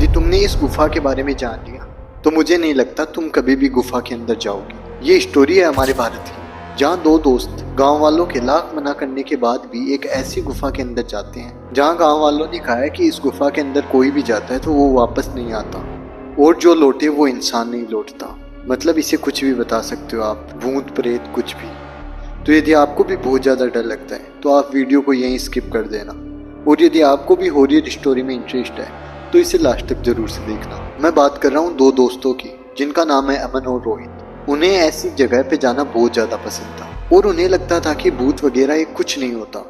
यदि तुमने इस गुफा के बारे में जान लिया तो मुझे नहीं लगता तुम कभी भी गुफा के अंदर जाओगे। ये स्टोरी है हमारे भारत की, जहाँ दो दोस्त गांव वालों के लाख मना करने के बाद भी एक ऐसी गुफा के अंदर जाते हैं जहाँ गांव वालों ने कहा है कि इस गुफा के अंदर कोई भी जाता है तो वो वापस नहीं आता, और जो लौटे वो इंसान नहीं लौटता। मतलब इसे कुछ भी बता सकते हो आप, भूत प्रेत कुछ भी। तो यदि आपको भी बहुत ज़्यादा डर लगता है तो आप वीडियो को यहीं स्किप कर देना, और यदि आपको भी हॉरर स्टोरी में इंटरेस्ट है तो इसे लास्ट तक जरूर से देखना। मैं बात कर रहा हूँ दो दोस्तों की जिनका नाम है अमन और रोहित। उन्हें ऐसी जगह पे जाना बहुत ज़्यादा पसंद था और उन्हें लगता था कि भूत वगैरह ये कुछ नहीं होता।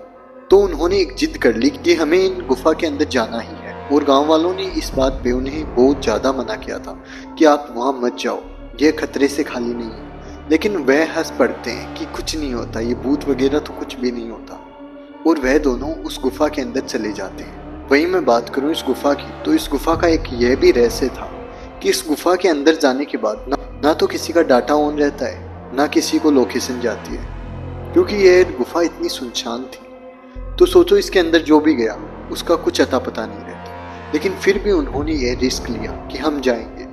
तो उन्होंने एक जिद कर ली कि हमें इन गुफा के अंदर जाना ही है, और गाँव वालों ने इस बात पे उन्हें बहुत ज़्यादा मना किया था कि आप वहाँ मत जाओ, यह खतरे से खाली नहीं है। लेकिन वह हंस पड़ते हैं कि कुछ नहीं होता, ये भूत वगैरह तो कुछ भी नहीं होता, और वह दोनों उस गुफा के अंदर चले जाते हैं। वहीं मैं बात करूं इस गुफा की, तो इस गुफा का एक यह भी रहस्य था कि इस गुफा के अंदर जाने के बाद ना तो किसी का डाटा ऑन रहता है, ना किसी को लोकेशन जाती है, क्योंकि यह गुफा इतनी सुनसान थी। तो सोचो इसके अंदर जो भी गया उसका कुछ अता पता नहीं रहता। लेकिन फिर भी उन्होंने यह रिस्क लिया कि हम जाएंगे।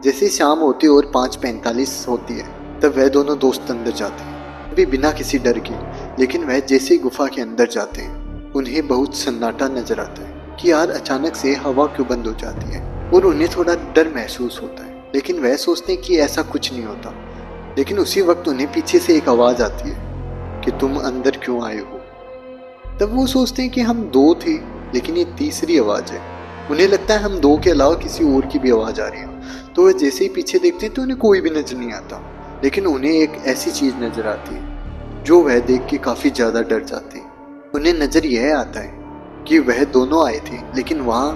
जैसे शाम होती और 5:45 होती है तब वह दोनों दोस्त अंदर जाते हैं, अभी बिना किसी डर के। लेकिन वह जैसे ही गुफा के अंदर जाते हैं उन्हें बहुत सन्नाटा नजर आता है कि यार अचानक से हवा क्यों बंद हो जाती है, और उन्हें थोड़ा डर महसूस होता है। लेकिन वह सोचते हैं कि ऐसा कुछ नहीं होता। लेकिन उसी वक्त उन्हें पीछे से एक आवाज आती है कि तुम अंदर क्यों आए हो। तब वो सोचते हैं कि हम दो थे, लेकिन ये तीसरी आवाज है। उन्हें लगता है हम दो के अलावा किसी और की भी आवाज आ रही है। तो वह जैसे ही पीछे देखते हैं तो उन्हें कोई भी नजर नहीं आता। लेकिन उन्हें एक ऐसी चीज नजर आती है जो वह देख के काफी ज्यादा डर जाते हैं। उन्हें नजर यह आता है कि वह दोनों आए थे, लेकिन वहां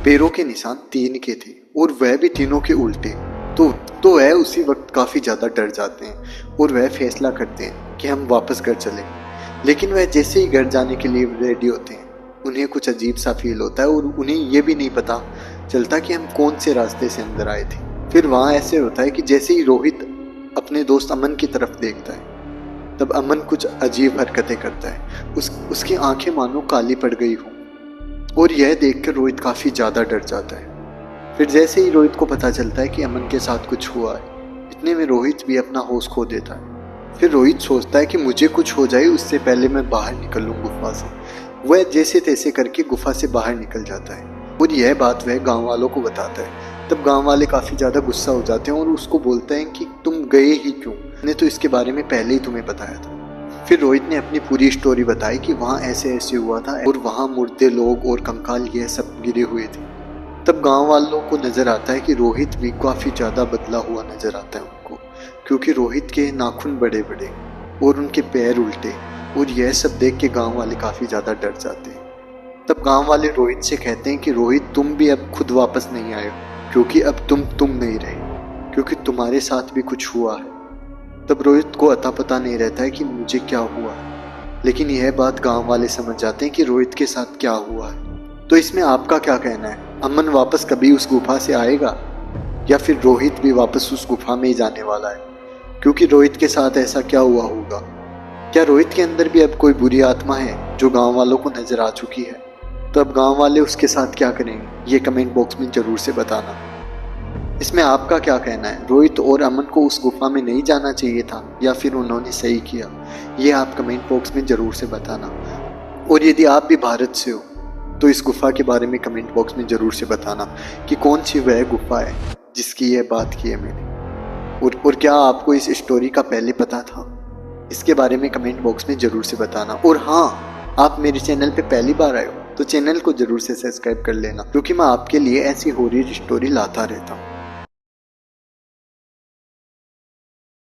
पैरों के निशान 3 के थे, और वह भी तीनों के उल्टे। तो वह उसी वक्त काफी ज्यादा डर जाते हैं और वह फैसला करते हैं कि हम वापस घर चलें। लेकिन वह जैसे ही घर जाने के लिए रेडी होते हैं उन्हें कुछ अजीब सा फील होता है, और उन्हें यह भी नहीं पता चलता कि हम कौन से रास्ते से अंदर आए थे। फिर वहां ऐसे होता है कि जैसे ही रोहित अपने दोस्त अमन की तरफ देखता है तब अमन कुछ अजीब हरकतें करता है। उसकी आंखें मानो काली पड़ गई हो, और यह देखकर रोहित काफी ज्यादा डर जाता है। फिर जैसे ही रोहित को पता चलता है कि अमन के साथ कुछ हुआ है, इतने में रोहित भी अपना होश खो देता है। फिर रोहित सोचता है कि मुझे कुछ हो जाए उससे पहले मैं बाहर निकल लूं गुफा से। वह जैसे तैसे करके गुफा से बाहर निकल जाता है, और यह बात वह गाँव वालों को बताता है। तब गांव वाले काफी ज्यादा गुस्सा हो जाते हैं और उसको बोलते हैं कि तुम गए ही क्यों, मैंने तो इसके बारे में पहले ही तुम्हें बताया था। फिर रोहित ने अपनी पूरी स्टोरी बताई कि वहाँ ऐसे ऐसे हुआ था, और वहाँ मुर्दे लोग और कंकाल यह सब गिरे हुए थे। तब गांव वालों को नजर आता है कि रोहित भी काफी ज्यादा बदला हुआ नजर आता है उनको, क्योंकि रोहित के नाखून बड़े बड़े और उनके पैर उल्टे, और यह सब देख के गाँव वाले काफी ज्यादा डर जाते हैं। तब गाँव वाले रोहित से कहते हैं कि रोहित तुम भी अब खुद वापस नहीं आए, क्योंकि अब तुम नहीं रहे, क्योंकि तुम्हारे साथ भी कुछ हुआ है। तब रोहित को अता पता नहीं रहता है कि मुझे क्या हुआ है, लेकिन यह बात गांव वाले समझ जाते हैं कि रोहित के साथ क्या हुआ है। तो इसमें आपका क्या कहना है? अमन वापस कभी उस गुफा से आएगा, या फिर रोहित भी वापस उस गुफा में ही जाने वाला है? क्योंकि रोहित के साथ ऐसा क्या हुआ होगा? क्या रोहित के अंदर भी अब कोई बुरी आत्मा है जो गाँव वालों को नजर आ चुकी है? तो अब गांव वाले उसके साथ क्या करेंगे ये कमेंट बॉक्स में जरूर से बताना। इसमें आपका क्या कहना है? रोहित और अमन को उस गुफा में नहीं जाना चाहिए था, या फिर उन्होंने सही किया? ये आप कमेंट बॉक्स में जरूर से बताना। और यदि आप भी भारत से हो तो इस गुफा के बारे में कमेंट बॉक्स में जरूर से बताना कि कौन सी वह गुफा है जिसकी यह बात की है मैंने। और क्या आपको इस स्टोरी का पहले पता था? इसके बारे में कमेंट बॉक्स में जरूर से बताना। और हाँ, आप मेरे चैनल पे पहली बार आए हो तो चैनल को जरूर से सब्सक्राइब कर लेना, क्योंकि मैं आपके लिए ऐसी हॉरर स्टोरी लाता रहता हूँ।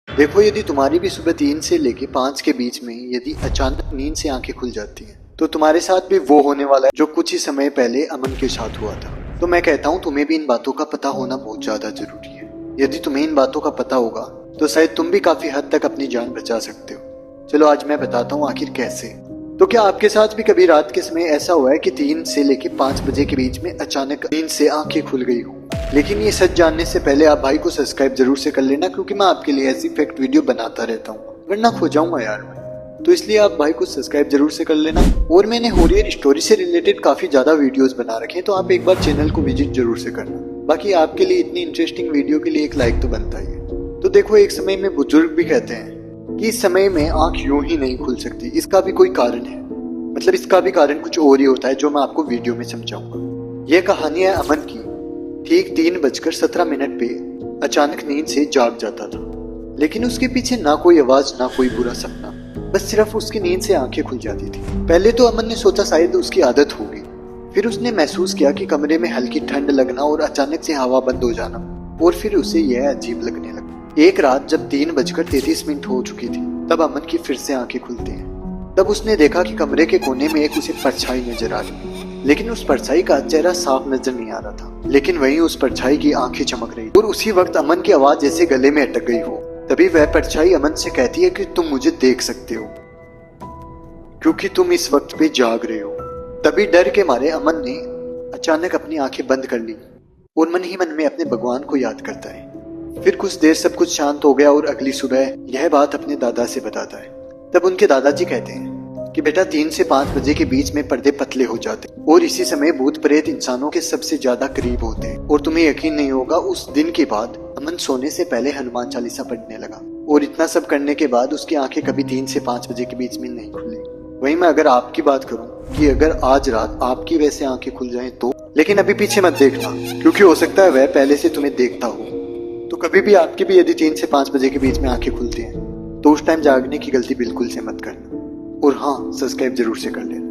देखो, यदि तुम्हारी भी सुबह 3 से लेके 5 के बीच में यदि अचानक नींद से आंखें खुल जाती हैं, तो तुम्हारे साथ भी वो होने वाला है जो कुछ ही समय पहले अमन के साथ हुआ था। तो मैं कहता हूँ तुम्हें भी इन बातों का पता होना बहुत ज्यादा जरूरी है। यदि तुम्हें इन बातों का पता होगा तो शायद तुम भी काफी हद तक अपनी जान बचा सकते हो। चलो आज मैं बताता हूँ आखिर कैसे। तो क्या आपके साथ भी कभी रात के समय ऐसा हुआ है कि 3 से लेके 5 बजे के बीच में अचानक नींद से आंखें खुल गई हो? लेकिन ये सच जानने से पहले आप भाई को सब्सक्राइब जरूर से कर लेना, क्योंकि मैं आपके लिए ऐसी फैक्ट वीडियो बनाता रहता हूँ, वरना खो जाऊंगा यार मैं। तो इसलिए आप भाई को सब्सक्राइब जरूर से कर लेना। और मैंने हॉरर स्टोरी से रिलेटेड काफी ज्यादा वीडियोस बना रखे हैं, तो आप एक बार चैनल को विजिट जरूर से करना। बाकी आपके लिए इतनी इंटरेस्टिंग वीडियो के लिए एक लाइक तो बनता ही है। तो देखो, एक समय में बुजुर्ग भी कहते हैं कि इस समय में आंख यूं ही नहीं खुल सकती, इसका भी कोई कारण है। मतलब इसका भी कारण कुछ और ही होता है, जो मैं आपको वीडियो में समझाऊंगा। यह कहानी है अमन की। ठीक 3:17 पे अचानक नींद से जाग जाता था, लेकिन उसके पीछे ना कोई आवाज ना कोई बुरा सपना, बस सिर्फ उसकी नींद से आंखें खुल जाती थी। पहले तो अमन ने सोचा शायद उसकी आदत होगी, फिर उसने महसूस किया कि कमरे में हल्की ठंड लगना और अचानक से हवा बंद हो जाना, और फिर उसे यह अजीब लगने लगा। एक रात जब 3:33 हो चुकी थी, तब अमन की फिर से आंखें खुलती हैं। तब उसने देखा कि कमरे के कोने में एक उसे परछाई नजर आ रही, लेकिन उस परछाई का चेहरा साफ नजर नहीं आ रहा था, लेकिन वहीं उस परछाई की आंखें चमक रही। और उसी वक्त अमन की आवाज जैसे गले में अटक गई हो। तभी वह परछाई अमन से कहती है कि तुम मुझे देख सकते हो, क्योंकि तुम इस वक्त पे जाग रहे हो। तभी डर के मारे अमन ने अचानक अपनी आंखें बंद कर ली और मन ही मन में अपने भगवान को याद करता है। फिर कुछ देर सब कुछ शांत हो गया और अगली सुबह यह बात अपने दादा से बताता है। तब उनके दादाजी कहते हैं कि बेटा 3 से 5 बजे के बीच में पर्दे पतले हो जाते हैं और इसी समय भूत प्रेत इंसानों के सबसे ज्यादा करीब होते हैं। और तुम्हें यकीन नहीं होगा, उस दिन के बाद अमन सोने से पहले हनुमान चालीसा पढ़ने लगा, और इतना सब करने के बाद उसकी आंखें कभी 3 से 5 बजे के बीच में नहीं खुली। वहीं मैं अगर आपकी बात करूं कि अगर आज रात आपकी वैसे आंखें खुल जाएं तो, लेकिन अभी पीछे मत देखना, क्योंकि हो सकता है वह पहले से तुम्हें देखता हो। तो कभी भी आपकी भी यदि 3 से 5 बजे के बीच में आंखें खुलती हैं, तो उस टाइम जागने की गलती बिल्कुल से मत करना। और हाँ, सब्सक्राइब जरूर से कर लेना।